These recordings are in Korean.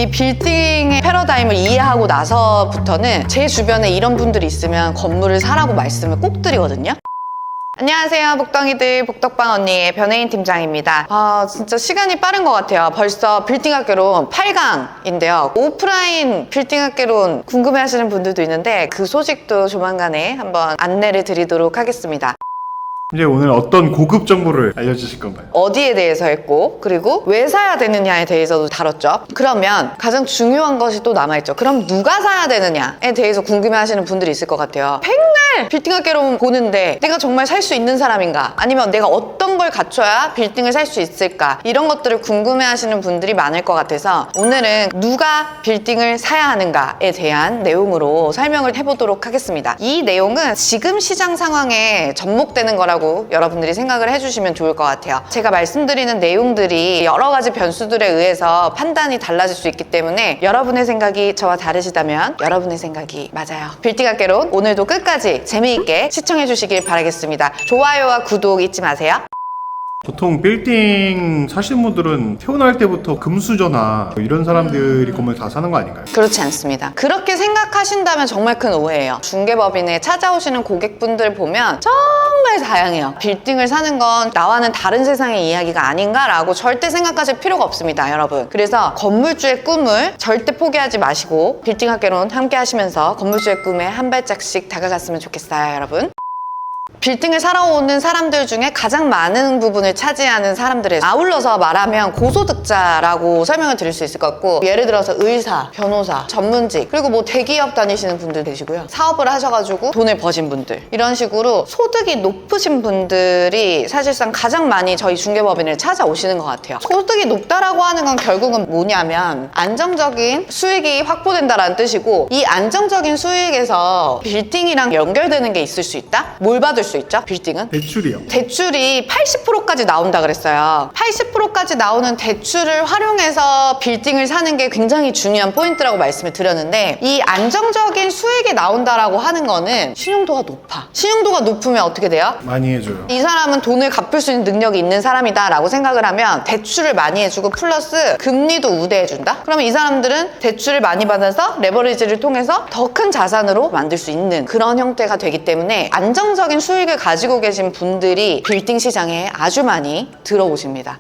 이 빌딩의 패러다임을 이해하고 나서부터는 제 주변에 이런 분들이 있으면 건물을 사라고 말씀을 꼭 드리거든요. 안녕하세요, 복덩이들, 복덕방 언니의 변혜인 팀장입니다. 진짜 시간이 빠른 것 같아요. 벌써 빌딩학개론 8강인데요. 오프라인 빌딩학개론 궁금해하시는 분들도 있는데 그 소식도 조만간에 한번 안내를 드리도록 하겠습니다. 이제 오늘 어떤 고급 정보를 알려주실 건가요? 어디에 대해서 했고, 그리고 왜 사야 되느냐에 대해서도 다뤘죠. 그러면 가장 중요한 것이 또 남아있죠. 그럼 누가 사야 되느냐에 대해서 궁금해하시는 분들이 있을 것 같아요. 맨날 빌딩학개론 보는데 내가 정말 살 수 있는 사람인가? 아니면 내가 어떤 걸 갖춰야 빌딩을 살 수 있을까? 이런 것들을 궁금해하시는 분들이 많을 것 같아서 오늘은 누가 빌딩을 사야 하는가에 대한 내용으로 설명을 해보도록 하겠습니다. 이 내용은 지금 시장 상황에 접목되는 거라고 여러분들이 생각을 해주시면 좋을 것 같아요. 제가 말씀드리는 내용들이 여러 가지 변수들에 의해서 판단이 달라질 수 있기 때문에 여러분의 생각이 저와 다르시다면 여러분의 생각이 맞아요. 빌딩학개론 오늘도 끝까지 재미있게 시청해 주시길 바라겠습니다. 좋아요와 구독 잊지 마세요. 보통 빌딩 사시는 분들은 태어날 때부터 금수저나 이런 사람들이 건물 다 사는 거 아닌가요? 그렇지 않습니다. 그렇게 생각하신다면 정말 큰 오해예요. 중개법인에 찾아오시는 고객분들 보면 정말 다양해요. 빌딩을 사는 건 나와는 다른 세상의 이야기가 아닌가라고 절대 생각하실 필요가 없습니다, 여러분. 그래서 건물주의 꿈을 절대 포기하지 마시고 빌딩학개론 함께 하시면서 건물주의 꿈에 한 발짝씩 다가갔으면 좋겠어요, 여러분. 빌딩을 사러 오는 사람들 중에 가장 많은 부분을 차지하는 사람들에 아울러서 말하면 고소득자라고 설명을 드릴 수 있을 것 같고, 예를 들어서 의사, 변호사, 전문직, 그리고 뭐 대기업 다니시는 분들 계시고요. 사업을 하셔가지고 돈을 버신 분들, 이런 식으로 소득이 높으신 분들이 사실상 가장 많이 저희 중개법인을 찾아오시는 것 같아요. 소득이 높다라고 하는 건 결국은 뭐냐면 안정적인 수익이 확보된다라는 뜻이고, 이 안정적인 수익에서 빌딩이랑 연결되는 게 있을 수 있다? 뭘 받을 수 있죠? 빌딩은? 대출이요. 대출이 80%까지 나온다 그랬어요. 80%까지 나오는 대출을 활용해서 빌딩을 사는 게 굉장히 중요한 포인트라고 말씀을 드렸는데, 이 안정적인 수익이 나온다라고 하는 거는 신용도가 높아. 신용도가 높으면 어떻게 돼요? 많이 해줘요. 이 사람은 돈을 갚을 수 있는 능력이 있는 사람이다 라고 생각을 하면 대출을 많이 해주고 플러스 금리도 우대해준다? 그러면 이 사람들은 대출을 많이 받아서 레버리지를 통해서 더 큰 자산으로 만들 수 있는 그런 형태가 되기 때문에 안정적인 수익을 가지고 계신 분들이 빌딩 시장에 아주 많이 들어오십니다.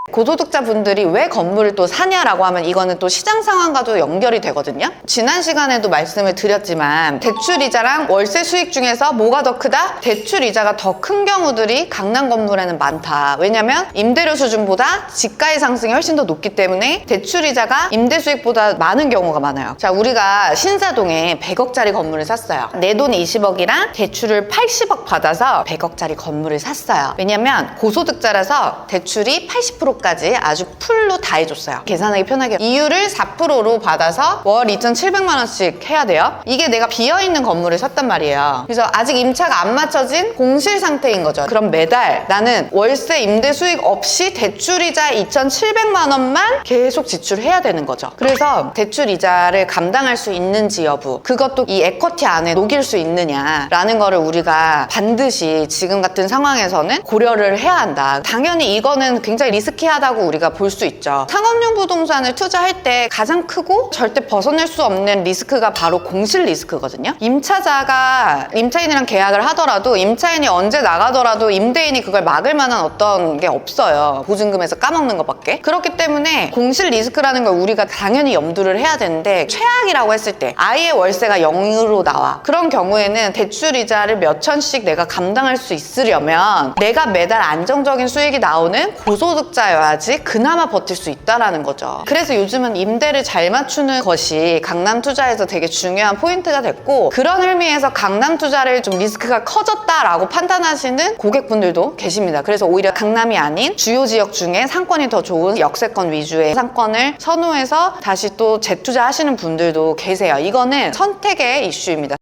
고소득자 분들이 왜 건물을 또 사냐라고 하면 이거는 또 시장 상황과도 연결이 되거든요. 지난 시간에도 말씀을 드렸지만 대출이자랑 월세 수익 중에서 뭐가 더 크다? 대출이자가 더 큰 경우들이 강남 건물에는 많다. 왜냐면 임대료 수준보다 지가의 상승이 훨씬 더 높기 때문에 대출이자가 임대 수익보다 많은 경우가 많아요. 자, 우리가 신사동에 100억짜리 건물을 샀어요. 내 돈 20억이랑 대출을 80억 받아서 100억짜리 건물을 샀어요. 왜냐면 고소득자라서 대출이 80%까지 아주 풀로 다 해줬어요. 계산하기 편하게 이율을 4%로 받아서 월 2,700만 원씩 해야 돼요. 이게 내가 비어있는 건물을 샀단 말이에요. 그래서 아직 임차가 안 맞춰진 공실 상태인 거죠. 그럼 매달 나는 월세 임대 수익 없이 대출이자 2,700만 원만 계속 지출해야 되는 거죠. 그래서 대출이자를 감당할 수 있는지 여부, 그것도 이 에쿼티 안에 녹일 수 있느냐라는 거를 우리가 반드시 지금 같은 상황에서는 고려를 해야 한다. 당연히 이거는 굉장히 리스키하다고 우리가 볼 수 있죠. 상업용 부동산을 투자할 때 가장 크고 절대 벗어날 수 없는 리스크가 바로 공실 리스크거든요. 임차자가 임차인이랑 계약을 하더라도 임차인이 언제 나가더라도 임대인이 그걸 막을 만한 어떤 게 없어요. 보증금에서 까먹는 것밖에. 그렇기 때문에 공실 리스크라는 걸 우리가 당연히 염두를 해야 되는데, 최악이라고 했을 때 아예 월세가 0으로 나와. 그런 경우에는 대출이자를 몇 천씩 내가 감당할 수 있으려면 내가 매달 안정적인 수익이 나오는 고소득자여야지 그나마 버틸 수 있다라는 거죠. 그래서 요즘은 임대를 잘 맞추는 것이 강남 투자에서 되게 중요한 포인트가 됐고, 그런 의미에서 강남 투자를 좀 리스크가 커졌다라고 판단하시는 고객분들도 계십니다. 그래서 오히려 강남이 아닌 주요 지역 중에 상권이 더 좋은 역세권 위주의 상권을 선호해서 다시 또 재투자하시는 분들도 계세요. 이거는 선택의 이슈입니다.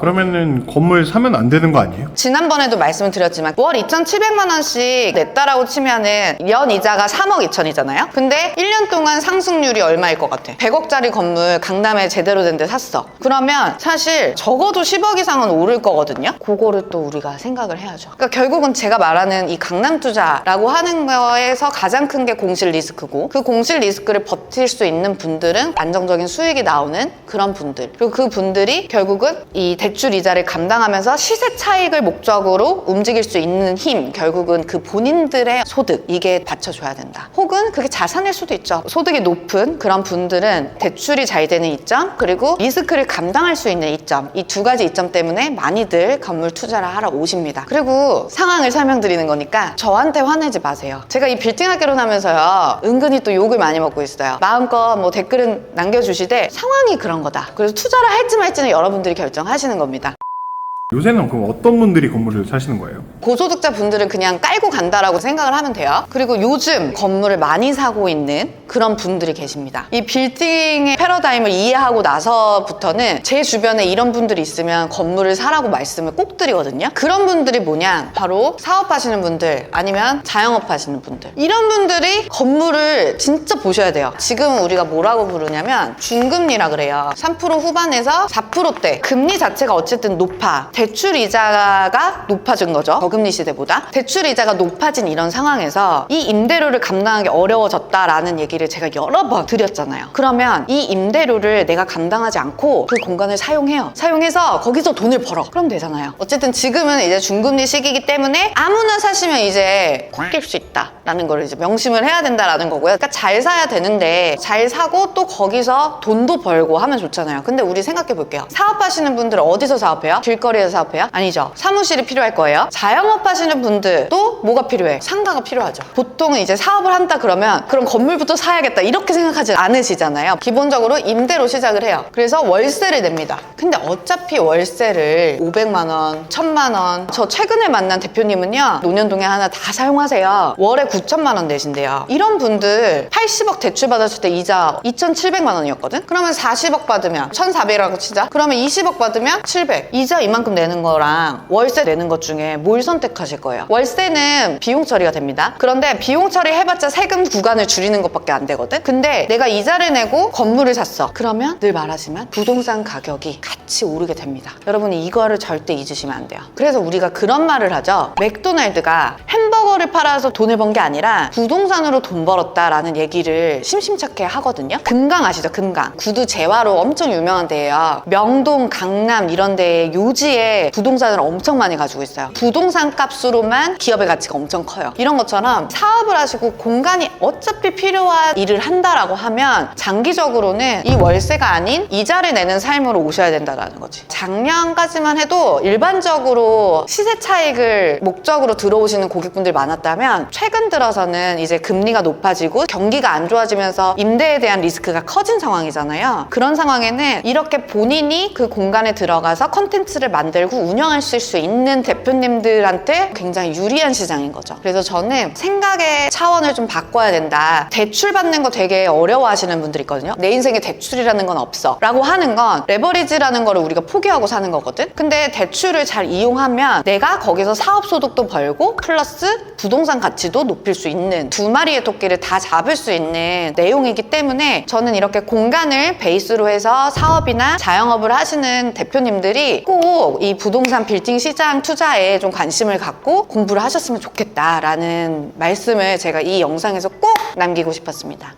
그러면은 건물 사면 안 되는 거 아니에요? 지난번에도 말씀을 드렸지만 월 2,700만 원씩 냈다라고 치면은 연 이자가 3억 2천이잖아요. 근데 1년 동안 상승률이 얼마일 것 같아? 100억짜리 건물 강남에 제대로 된 데 샀어. 그러면 사실 적어도 10억 이상은 오를 거거든요. 그거를 또 우리가 생각을 해야죠. 그러니까 결국은 제가 말하는 이 강남 투자라고 하는 거에서 가장 큰 게 공실 리스크고, 그 공실 리스크를 버틸 수 있는 분들은 안정적인 수익이 나오는 그런 분들, 그리고 그 분들이 결국은 이 대출 이자를 감당하면서 시세 차익을 목적으로 움직일 수 있는 힘, 결국은 그 본인들의 소득, 이게 받쳐줘야 된다. 혹은 그게 자산일 수도 있죠. 소득이 높은 그런 분들은 대출이 잘 되는 이점, 그리고 리스크를 감당할 수 있는 이점, 이 두 가지 이점 때문에 많이들 건물 투자를 하러 오십니다. 그리고 상황을 설명드리는 거니까 저한테 화내지 마세요. 제가 이 빌딩 학개론 하면서요, 은근히 또 욕을 많이 먹고 있어요. 마음껏 뭐 댓글은 남겨주시되 상황이 그런 거다. 그래서 투자를 할지 말지는 여러분들이 결정하시는 겁니다. 요새는 그럼 어떤 분들이 건물을 사시는 거예요? 고소득자 분들은 그냥 깔고 간다라고 생각을 하면 돼요. 그리고 요즘 건물을 많이 사고 있는 그런 분들이 계십니다. 이 빌딩의 패러다임을 이해하고 나서부터는 제 주변에 이런 분들이 있으면 건물을 사라고 말씀을 꼭 드리거든요. 그런 분들이 뭐냐? 바로 사업하시는 분들, 아니면 자영업 하시는 분들. 이런 분들이 건물을 진짜 보셔야 돼요. 지금 우리가 뭐라고 부르냐면 중금리라 그래요. 3% 후반에서 4%대. 금리 자체가 어쨌든 높아. 대출 이자가 높아진 거죠. 저금리 시대보다. 대출 이자가 높아진 이런 상황에서 이 임대료를 감당하기 어려워졌다라는 얘기를 제가 여러 번 드렸잖아요. 그러면 이 임대료를 내가 감당하지 않고 그 공간을 사용해요. 사용해서 거기서 돈을 벌어. 그럼 되잖아요. 어쨌든 지금은 이제 중금리 시기이기 때문에 아무나 사시면 이제 꺾일 수 있다라는 걸 이제 명심을 해야 된다라는 거고요. 그러니까 잘 사야 되는데 잘 사고 또 거기서 돈도 벌고 하면 좋잖아요. 근데 우리 생각해 볼게요. 사업하시는 분들은 어디서 사업해요? 길거리에서 사업해요? 아니죠. 사무실이 필요할 거예요. 자영업 하시는 분들도 뭐가 필요해? 상가가 필요하죠. 보통은 이제 사업을 한다 그러면 그럼 건물부터 사야겠다 이렇게 생각하지 않으시잖아요. 기본적으로 임대로 시작을 해요. 그래서 월세를 냅니다. 근데 어차피 월세를 500만 원, 1000만 원. 저 최근에 만난 대표님은요, 논현동에 하나 다 사용하세요. 월에 9천만 원 내신대요. 이런 분들 80억 대출 받았을 때 이자 2,700만 원이었거든? 그러면 40억 받으면 1,400이라고 치자. 그러면 20억 받으면 700. 이자 이만큼 내는 거랑 월세 내는 것 중에 뭘 선택하실 거예요? 월세는 비용 처리가 됩니다. 그런데 비용 처리 해봤자 세금 구간을 줄이는 것밖에 안 되거든? 근데 내가 이자를 내고 건물을 샀어. 그러면 늘 말하지만 부동산 가격이 같이 오르게 됩니다. 여러분이 이거를 절대 잊으시면 안 돼요. 그래서 우리가 그런 말을 하죠. 맥도날드가 햄버거를 팔아서 돈을 번 게 아니라 부동산으로 돈 벌었다라는 얘기를 심심찮게 하거든요. 금강 아시죠? 금강. 구두 재화로 엄청 유명한 데예요. 명동, 강남 이런 데에 요지에 부동산을 엄청 많이 가지고 있어요. 부동산 값으로만 기업의 가치가 엄청 커요. 이런 것처럼 사업을 하시고 공간이 어차피 필요한 일을 한다라고 하면 장기적으로는 이 월세가 아닌 이자를 내는 삶으로 오셔야 된다는 거지. 작년까지만 해도 일반적으로 시세 차익을 목적으로 들어오시는 고객분들이 많았다면 최근 들어서는 이제 금리가 높아지고 경기가 안 좋아지면서 임대에 대한 리스크가 커진 상황이잖아요. 그런 상황에는 이렇게 본인이 그 공간에 들어가서 컨텐츠를 만들고 운영하실 수 있는 대표님들한테 굉장히 유리한 시장인 거죠. 그래서 저는 생각의 차원을 좀 바꿔야 된다. 대출 받는 거 되게 어려워하시는 분들이 있거든요. 내 인생에 대출이라는 건 없어 라고 하는 건 레버리지라는 거를 우리가 포기하고 사는 거거든. 근데 대출을 잘 이용하면 내가 거기서 사업 소득도 벌고 플러스 부동산 가치도 높일 수 있는 두 마리의 토끼를 다 잡을 수 있는 내용이기 때문에 저는 이렇게 공간을 베이스로 해서 사업이나 자영업을 하시는 대표님들이 꼭 이 부동산 빌딩 시장 투자에 좀 관심을 갖고 공부를 하셨으면 좋겠다라는 말씀을 제가 이 영상에서 꼭 남기고 싶었습니다.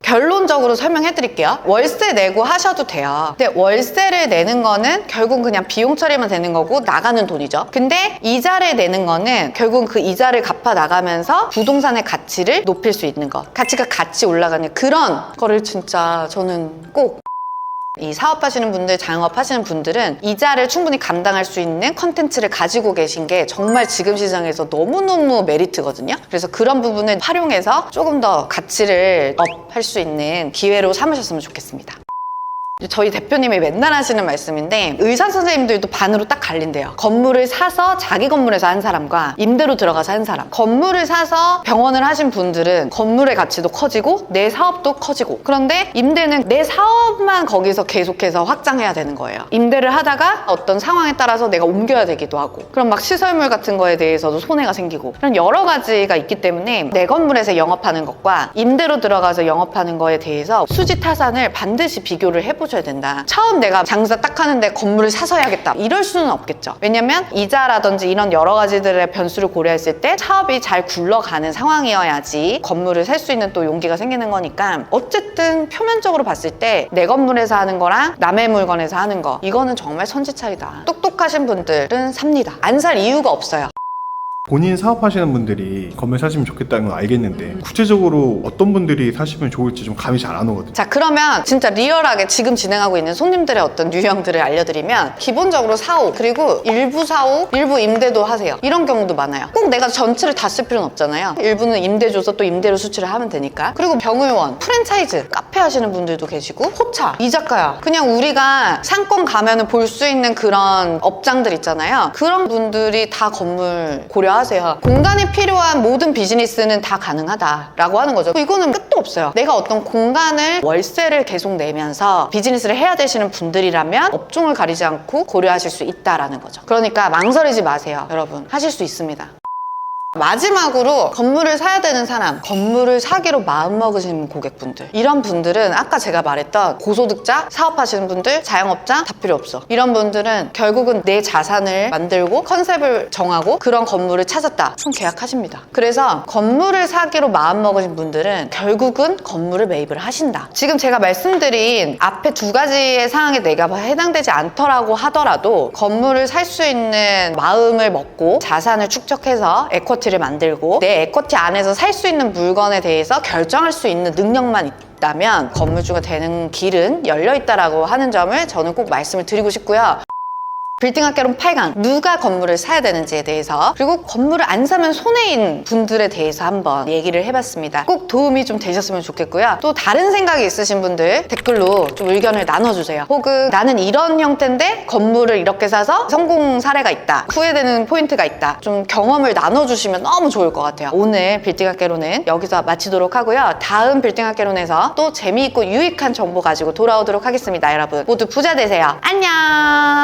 결론적으로 설명해 드릴게요. 월세 내고 하셔도 돼요. 근데 월세를 내는 거는 결국 그냥 비용 처리만 되는 거고 나가는 돈이죠. 근데 이자를 내는 거는 결국 그 이자를 갚아 나가면서 부동산의 가치를 높일 수 있는 것. 가치가 같이 올라가는 그런 거를 진짜 저는 꼭 이 사업하시는 분들, 자영업 하시는 분들은 이자를 충분히 감당할 수 있는 컨텐츠를 가지고 계신 게 정말 지금 시장에서 너무너무 메리트거든요. 그래서 그런 부분을 활용해서 조금 더 가치를 업할 수 있는 기회로 삼으셨으면 좋겠습니다. 저희 대표님이 맨날 하시는 말씀인데 의사 선생님들도 반으로 딱 갈린대요. 건물을 사서 자기 건물에서 한 사람과 임대로 들어가서 한 사람. 건물을 사서 병원을 하신 분들은 건물의 가치도 커지고 내 사업도 커지고, 그런데 임대는 내 사업만 거기서 계속해서 확장해야 되는 거예요. 임대를 하다가 어떤 상황에 따라서 내가 옮겨야 되기도 하고, 그럼 막 시설물 같은 거에 대해서도 손해가 생기고, 그런 여러 가지가 있기 때문에 내 건물에서 영업하는 것과 임대로 들어가서 영업하는 거에 대해서 수지타산을 반드시 비교를 해보셔야 된다. 처음 내가 장사 딱 하는데 건물을 사서 해야겠다, 이럴 수는 없겠죠. 왜냐면 이자라든지 이런 여러 가지들의 변수를 고려했을 때 사업이 잘 굴러가는 상황이어야지 건물을 살 수 있는 또 용기가 생기는 거니까, 어쨌든 표면적으로 봤을 때 내 건물에서 하는 거랑 남의 물건에서 하는 거, 이거는 정말 천지 차이다. 똑똑하신 분들은 삽니다. 안 살 이유가 없어요. 본인 사업하시는 분들이 건물 사시면 좋겠다는 건 알겠는데 구체적으로 어떤 분들이 사시면 좋을지 좀 감이 잘 안 오거든요. 자, 그러면 진짜 리얼하게 지금 진행하고 있는 손님들의 어떤 유형들을 알려드리면, 기본적으로 사옥, 그리고 일부 사옥, 일부 임대도 하세요. 이런 경우도 많아요. 꼭 내가 전체를 다 쓸 필요는 없잖아요. 일부는 임대 줘서 또 임대로 수출을 하면 되니까. 그리고 병을원, 프랜차이즈, 카페 하시는 분들도 계시고, 호차, 이자카야, 그냥 우리가 상권 가면은 볼 수 있는 그런 업장들 있잖아요. 그런 분들이 다 건물 고려하세요. 공간이 필요한 모든 비즈니스는 다 가능하다라고 하는 거죠. 이거는 끝도 없어요. 내가 어떤 공간을 월세를 계속 내면서 비즈니스를 해야 되시는 분들이라면 업종을 가리지 않고 고려하실 수 있다라는 거죠. 그러니까 망설이지 마세요, 여러분. 하실 수 있습니다. 마지막으로 건물을 사야 되는 사람, 건물을 사기로 마음먹으신 고객분들, 이런 분들은 아까 제가 말했던 고소득자, 사업하시는 분들, 자영업자 다 필요 없어. 이런 분들은 결국은 내 자산을 만들고 컨셉을 정하고 그런 건물을 찾았다, 그럼 계약하십니다. 그래서 건물을 사기로 마음먹으신 분들은 결국은 건물을 매입을 하신다. 지금 제가 말씀드린 앞에 두 가지의 상황에 내가 해당되지 않더라고 하더라도 건물을 살 수 있는 마음을 먹고 자산을 축적해서 에쿼티를 만들고 내 에쿼티 안에서 살 수 있는 물건에 대해서 결정할 수 있는 능력만 있다면 건물주가 되는 길은 열려있다라고 하는 점을 저는 꼭 말씀을 드리고 싶고요. 빌딩학개론 8강, 누가 건물을 사야 되는지에 대해서, 그리고 건물을 안 사면 손해인 분들에 대해서 한번 얘기를 해봤습니다. 꼭 도움이 좀 되셨으면 좋겠고요. 또 다른 생각이 있으신 분들 댓글로 좀 의견을 나눠주세요. 혹은 나는 이런 형태인데 건물을 이렇게 사서 성공 사례가 있다, 후회되는 포인트가 있다, 좀 경험을 나눠주시면 너무 좋을 것 같아요. 오늘 빌딩학개론은 여기서 마치도록 하고요. 다음 빌딩학개론에서 또 재미있고 유익한 정보 가지고 돌아오도록 하겠습니다. 여러분 모두 부자 되세요. 안녕.